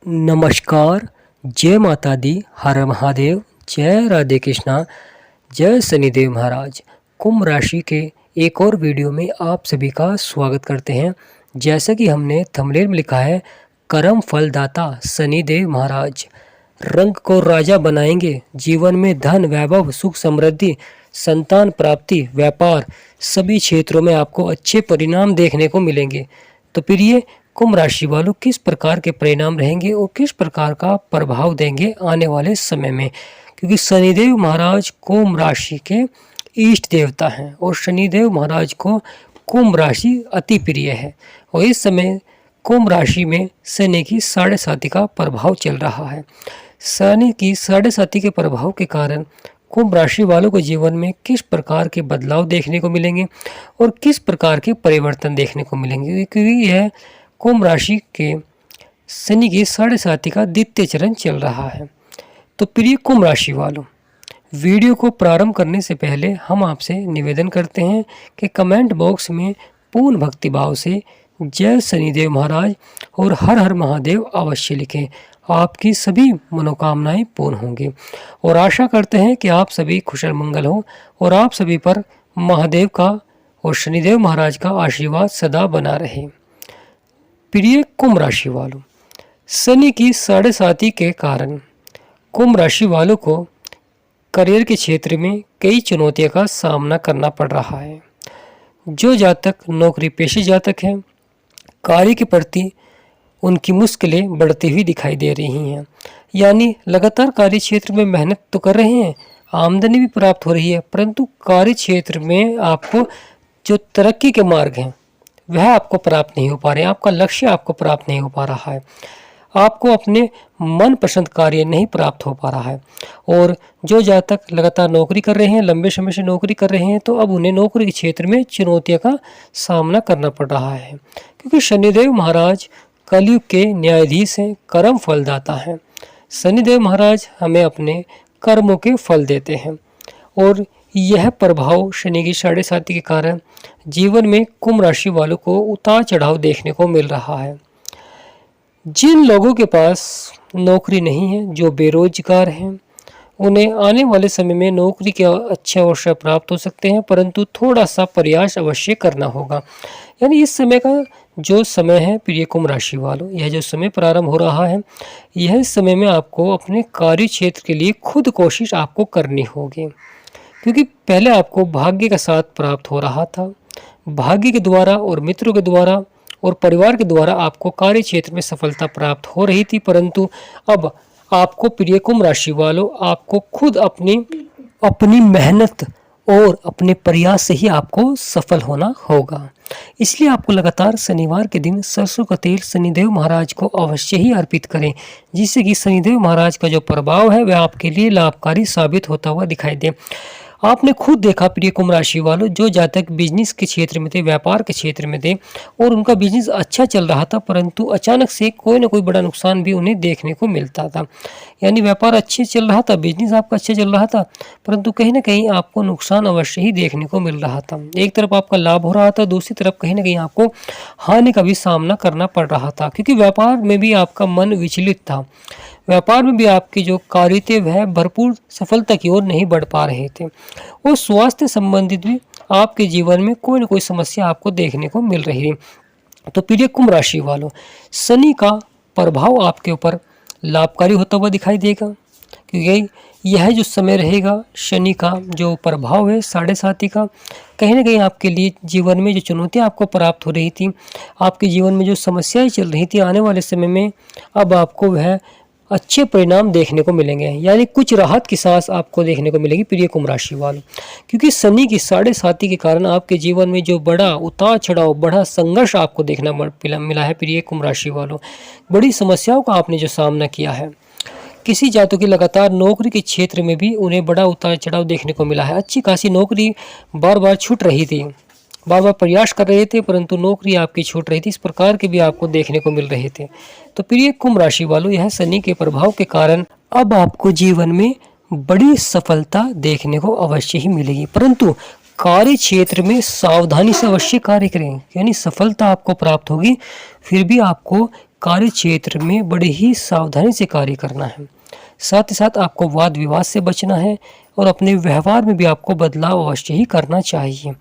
नमस्कार, जय माता दी, हर महादेव, जय राधे कृष्णा, जय शनिदेव महाराज। कुंभ राशि के एक और वीडियो में आप सभी का स्वागत करते हैं। जैसा कि हमने थंबनेल में लिखा है, कर्म फलदाता शनिदेव महाराज रंग को राजा बनाएंगे। जीवन में धन, वैभव, सुख, समृद्धि, संतान प्राप्ति, व्यापार, सभी क्षेत्रों में आपको अच्छे परिणाम देखने को मिलेंगे। तो फिर ये कुंभ राशि वालों किस प्रकार के परिणाम रहेंगे और किस प्रकार का प्रभाव देंगे आने वाले समय में, क्योंकि शनिदेव महाराज कुंभ राशि के इष्ट देवता हैं और शनिदेव महाराज को कुंभ राशि अति प्रिय है। और इस समय कुंभ राशि में शनि की 7.5 का प्रभाव चल रहा है। शनि की 7.5 के प्रभाव के कारण कुंभ राशि वालों को जीवन में किस प्रकार के बदलाव देखने को मिलेंगे और किस प्रकार के परिवर्तन देखने को मिलेंगे, क्योंकि यह कुंभ राशि के शनि की 7.5 का द्वितीय चरण चल रहा है। तो प्रिय कुंभ राशि वालों, वीडियो को प्रारंभ करने से पहले हम आपसे निवेदन करते हैं कि कमेंट बॉक्स में पूर्ण भक्तिभाव से जय शनिदेव महाराज और हर हर महादेव अवश्य लिखें। आपकी सभी मनोकामनाएं पूर्ण होंगी और आशा करते हैं कि आप सभी कुशल मंगल हो और आप सभी पर महादेव का और शनिदेव महाराज का आशीर्वाद सदा बना रहे। प्रिय कुंभ राशि वालों, शनि की 7.5 के कारण कुंभ राशि वालों को करियर के क्षेत्र में कई चुनौतियों का सामना करना पड़ रहा है। जो जातक नौकरी पेशे जातक हैं, कार्य के प्रति उनकी मुश्किलें बढ़ती हुई दिखाई दे रही हैं। यानी लगातार कार्य क्षेत्र में मेहनत तो कर रहे हैं, आमदनी भी प्राप्त हो रही है, परंतु कार्य क्षेत्र में आपको जो तरक्की के मार्ग हैं वह आपको प्राप्त नहीं हो पा रहे हैं। आपका लक्ष्य आपको प्राप्त नहीं हो पा रहा है। आपको अपने मनपसंद कार्य नहीं प्राप्त हो पा रहा है। और जो जातक लगातार नौकरी कर रहे हैं, लंबे समय से नौकरी कर रहे हैं, तो अब उन्हें नौकरी के क्षेत्र में चुनौतियों का सामना करना पड़ रहा है, क्योंकि शनिदेव महाराज कलयुग के न्यायाधीश हैं, कर्म फलदाता हैं। शनिदेव महाराज हमें अपने कर्मों के फल देते हैं और यह प्रभाव शनि की 7.5 के कारण जीवन में कुंभ राशि वालों को उतार चढ़ाव देखने को मिल रहा है। जिन लोगों के पास नौकरी नहीं है, जो बेरोजगार हैं, उन्हें आने वाले समय में नौकरी के अच्छे अवसर प्राप्त हो सकते हैं, परंतु थोड़ा सा प्रयास अवश्य करना होगा। यानी इस समय का जो समय है प्रिय कुंभ राशि वालों, यह जो समय प्रारंभ हो रहा है, यह समय में आपको अपने कार्य क्षेत्र के लिए खुद कोशिश आपको करनी होगी, क्योंकि पहले आपको भाग्य का साथ प्राप्त हो रहा था। भाग्य के द्वारा और मित्रों के द्वारा और परिवार के द्वारा आपको कार्य क्षेत्र में सफलता प्राप्त हो रही थी, परंतु अब आपको प्रिय कुंभ राशि वालों, आपको खुद अपनी मेहनत और अपने प्रयास से ही आपको सफल होना होगा। इसलिए आपको लगातार शनिवार के दिन सरसों का तेल शनिदेव महाराज को अवश्य ही अर्पित करें, जिससे कि शनिदेव महाराज का जो प्रभाव है वह आपके लिए लाभकारी साबित होता हुआ दिखाई दे। आपने खुद देखा प्रिय कुंभ राशि वालों, जो जातक बिजनेस के क्षेत्र में थे, व्यापार के क्षेत्र में थे और उनका बिजनेस अच्छा चल रहा था, परंतु अचानक से कोई ना कोई बड़ा नुकसान भी उन्हें देखने को मिलता था। यानी व्यापार अच्छे चल रहा था, बिजनेस आपका अच्छा चल रहा था, परंतु कहीं ना कहीं आपको नुकसान अवश्य ही देखने को मिल रहा था। एक तरफ आपका लाभ हो रहा था, दूसरी तरफ कहीं ना कहीं आपको हानि का भी सामना करना पड़ रहा था, क्योंकि व्यापार में भी आपका मन विचलित था। व्यापार में भी आपकी जो कार्य थे वह भरपूर सफलता की ओर नहीं बढ़ पा रहे थे और स्वास्थ्य संबंधित भी आपके जीवन में कोई न कोई समस्या आपको देखने को मिल रही है। तो प्रिय कुंभ राशि वालों, शनि का प्रभाव आपके ऊपर लाभकारी होता हुआ दिखाई देगा, क्योंकि यह जो समय रहेगा शनि का जो प्रभाव है 7.5 का, कहीं ना कहीं आपके लिए जीवन में जो चुनौतियां आपको प्राप्त हो रही थी, आपके जीवन में जो समस्याएं चल रही थी, आने वाले समय में अब आपको वह अच्छे परिणाम देखने को मिलेंगे। यानी कुछ राहत की सांस आपको देखने को मिलेगी प्रिय कुंभ राशि वालों, क्योंकि शनि की 7.5 के कारण आपके जीवन में जो बड़ा उतार चढ़ाव, बड़ा संघर्ष आपको देखना मिला है प्रिय कुंभ राशि वालों। बड़ी समस्याओं का आपने जो सामना किया है, किसी जातों की लगातार नौकरी के क्षेत्र में भी उन्हें बड़ा उतार चढ़ाव देखने को मिला है। अच्छी खासी नौकरी बार बार छूट रही थी, बार बार प्रयास कर रहे थे, परंतु नौकरी आपकी छूट रही थी। इस प्रकार के भी आपको देखने को मिल रहे थे। तो प्रिय कुंभ राशि वालों, यह शनि के प्रभाव के कारण अब आपको जीवन में बड़ी सफलता देखने को अवश्य ही मिलेगी, परंतु कार्य क्षेत्र में सावधानी से अवश्य कार्य करें। यानी सफलता आपको प्राप्त होगी, फिर भी आपको कार्य क्षेत्र में बड़े ही सावधानी से कार्य करना है। साथ ही साथ आपको वाद विवाद से बचना है और अपने व्यवहार में भी आपको बदलाव अवश्य ही करना चाहिए।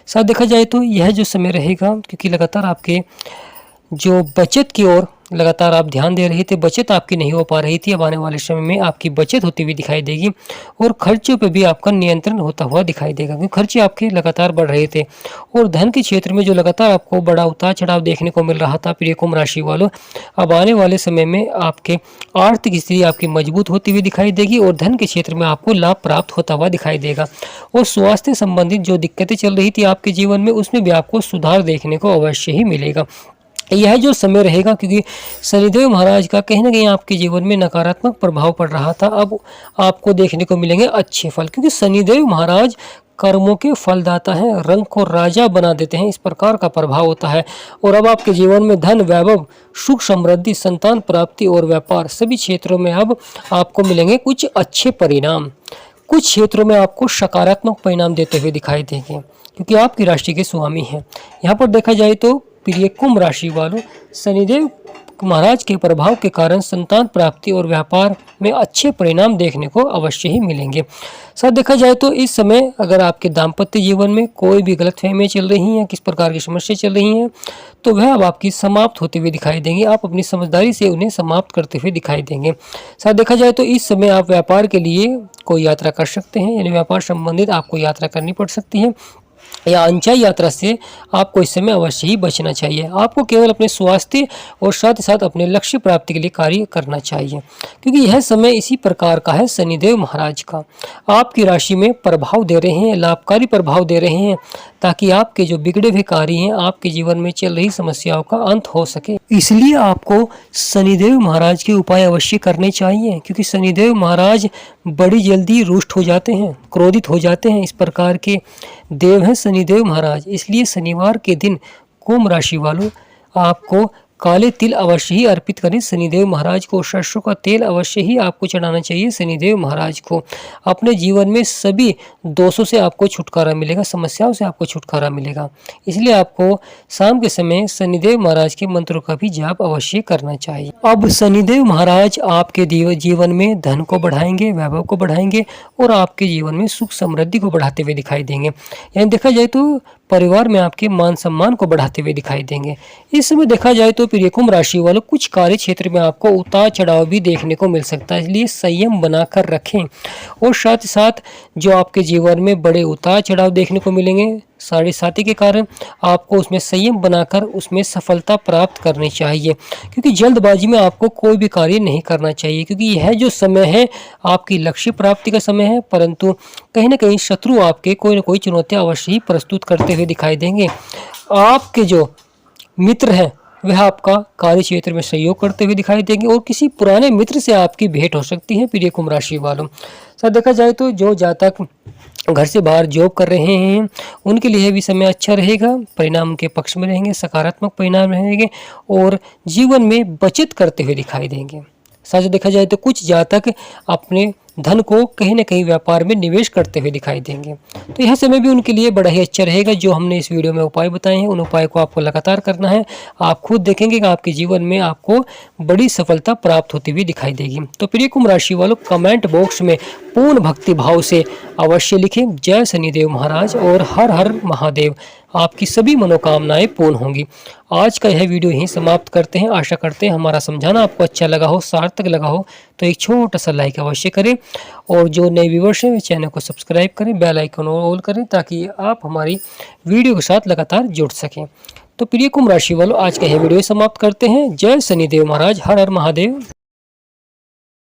साथ देखा जाए तो यह जो समय रहेगा, क्योंकि लगातार आपके जो बचत की ओर लगातार आप ध्यान दे रहे थे, बचत आपकी नहीं हो पा रही थी, अब आने वाले समय में आपकी बचत होती हुई दिखाई देगी और खर्चों पे भी आपका नियंत्रण होता हुआ दिखाई देगा, क्योंकि खर्चे आपके लगातार बढ़ रहे थे। और धन के क्षेत्र में जो लगातार आपको बड़ा उतार चढ़ाव देखने को मिल रहा था प्रिय कुंभ राशि वालों, अब आने वाले समय में आपके आर्थिक स्थिति आपकी मजबूत होती हुई दिखाई देगी और धन के क्षेत्र में आपको लाभ प्राप्त होता हुआ दिखाई देगा। और स्वास्थ्य संबंधित जो दिक्कतें चल रही थी आपके जीवन में, उसमें भी आपको सुधार देखने को अवश्य ही मिलेगा। यह जो समय रहेगा, क्योंकि शनिदेव महाराज का कहीं ना कहीं आपके जीवन में नकारात्मक प्रभाव पड़ रहा था, अब आपको देखने को मिलेंगे अच्छे फल, क्योंकि शनिदेव महाराज कर्मों के फलदाता हैं, रंग को राजा बना देते हैं, इस प्रकार का प्रभाव होता है। और अब आपके जीवन में धन, वैभव, सुख समृद्धि, संतान प्राप्ति और व्यापार सभी क्षेत्रों में अब आपको मिलेंगे कुछ अच्छे परिणाम। कुछ क्षेत्रों में आपको सकारात्मक परिणाम देते हुए दिखाई देंगे, क्योंकि आपकी राशि के स्वामी हैं। यहाँ पर देखा जाए तो प्रिय कुंभ राशि वालों, शनिदेव महाराज के प्रभाव के कारण संतान प्राप्ति और व्यापार में अच्छे परिणाम देखने को अवश्य ही मिलेंगे। साथ देखा जाए तो इस समय अगर आपके दाम्पत्य जीवन में कोई भी गलतफहमियां चल रही हैं, किस प्रकार की समस्या चल रही हैं, तो वह अब आपकी समाप्त होते हुए दिखाई देंगे। आप अपनी समझदारी से उन्हें समाप्त करते हुए दिखाई देंगे। साथ देखा जाए तो इस समय आप व्यापार के लिए कोई यात्रा कर सकते हैं, यानी व्यापार संबंधित आपको यात्रा करनी पड़ सकती है, या अनचाही यात्रा से आपको इस समय अवश्य ही बचना चाहिए। आपको केवल अपने स्वास्थ्य और साथ ही साथ अपने लक्ष्य प्राप्ति के लिए कार्य करना चाहिए, क्योंकि यह समय इसी प्रकार का है। शनिदेव महाराज का आपकी राशि में प्रभाव दे रहे हैं, लाभकारी प्रभाव दे रहे हैं, ताकि आपके जो बिगड़े हुए कार्य हैं, आपके जीवन में चल रही समस्याओं का अंत हो सके। इसलिए आपको शनिदेव महाराज के उपाय अवश्य करने चाहिए, क्योंकि शनिदेव महाराज बड़ी जल्दी रुष्ट हो जाते हैं, क्रोधित हो जाते हैं, इस प्रकार के देव हैं शनिदेव महाराज। इसलिए शनिवार के दिन कुंभ राशि वालों आपको काले तिल अवश्य ही अर्पित करें शनिदेव महाराज को। सरसों का तेल अवश्य ही आपको चढ़ाना चाहिए शनिदेव महाराज को। अपने जीवन में सभी दोषों से आपको छुटकारा मिलेगा, समस्याओं से आपको छुटकारा मिलेगा। इसलिए आपको शाम के समय शनिदेव महाराज के मंत्रों का भी जाप अवश्य करना चाहिए। अब शनिदेव महाराज आपके जीवन में धन को बढ़ाएंगे, वैभव को बढ़ाएंगे और आपके जीवन में सुख समृद्धि को बढ़ाते हुए दिखाई देंगे। यानी देखा जाए तो परिवार में आपके मान सम्मान को बढ़ाते हुए दिखाई देंगे। इस समय देखा जाए तो प्रिय कुंभ राशि वालों, कुछ कार्य क्षेत्र में आपको उतार चढ़ाव भी देखने को मिल सकता है, इसलिए संयम बनाकर रखें। और साथ ही साथ जो आपके जीवन में बड़े उतार चढ़ाव देखने को मिलेंगे साढ़े साथी के कारण, आपको उसमें संयम बनाकर उसमें सफलता प्राप्त करनी चाहिए, क्योंकि जल्दबाजी में आपको कोई भी कार्य नहीं करना चाहिए, क्योंकि यह जो समय है आपकी लक्ष्य प्राप्ति का समय है। परंतु कहीं ना कहीं शत्रु आपके कोई ना कोई चुनौतियां अवश्य ही प्रस्तुत करते हुए दिखाई देंगे। आपके जो मित्र हैं वह आपका कार्य क्षेत्र में सहयोग करते हुए दिखाई देंगे और किसी पुराने मित्र से आपकी भेंट हो सकती है प्रिय कुंभ राशि वालों। साथ देखा जाए तो जो जातक घर से बाहर जॉब कर रहे हैं उनके लिए भी समय अच्छा रहेगा, परिणाम के पक्ष में रहेंगे, सकारात्मक परिणाम रहेंगे और जीवन में बचत करते हुए दिखाई देंगे। साथ देखा जाए तो कुछ जातक अपने धन को कहीं न कहीं व्यापार में निवेश करते हुए दिखाई देंगे, तो यह समय भी उनके लिए बड़ा ही अच्छा रहेगा। जो हमने इस वीडियो में उपाय बताए हैं उन उपाय को आपको लगातार करना है। आप खुद देखेंगे कि आपके जीवन में आपको बड़ी सफलता प्राप्त होती हुई दिखाई देगी। तो प्रिय कुंभ राशि वालों, कमेंट बॉक्स में पूर्ण भक्ति भाव से अवश्य लिखें जय शनिदेव महाराज और हर हर महादेव। आपकी सभी मनोकामनाएं पूर्ण होंगी। आज का यह वीडियो यहीं समाप्त करते हैं। आशा करते हैं हमारा समझाना आपको अच्छा लगा हो, सार्थक लगा हो, तो एक छोटा सा लाइक अवश्य करें और जो नए व्यूअर्स हैं वे चैनल को सब्सक्राइब करें, बेल आइकन ऑल करें ताकि आप हमारी वीडियो के साथ लगातार जुड़ सकें। तो प्रिय कुंभ राशि वालों, आज का यह वीडियो समाप्त करते हैं। जय शनिदेव महाराज, हर हर महादेव।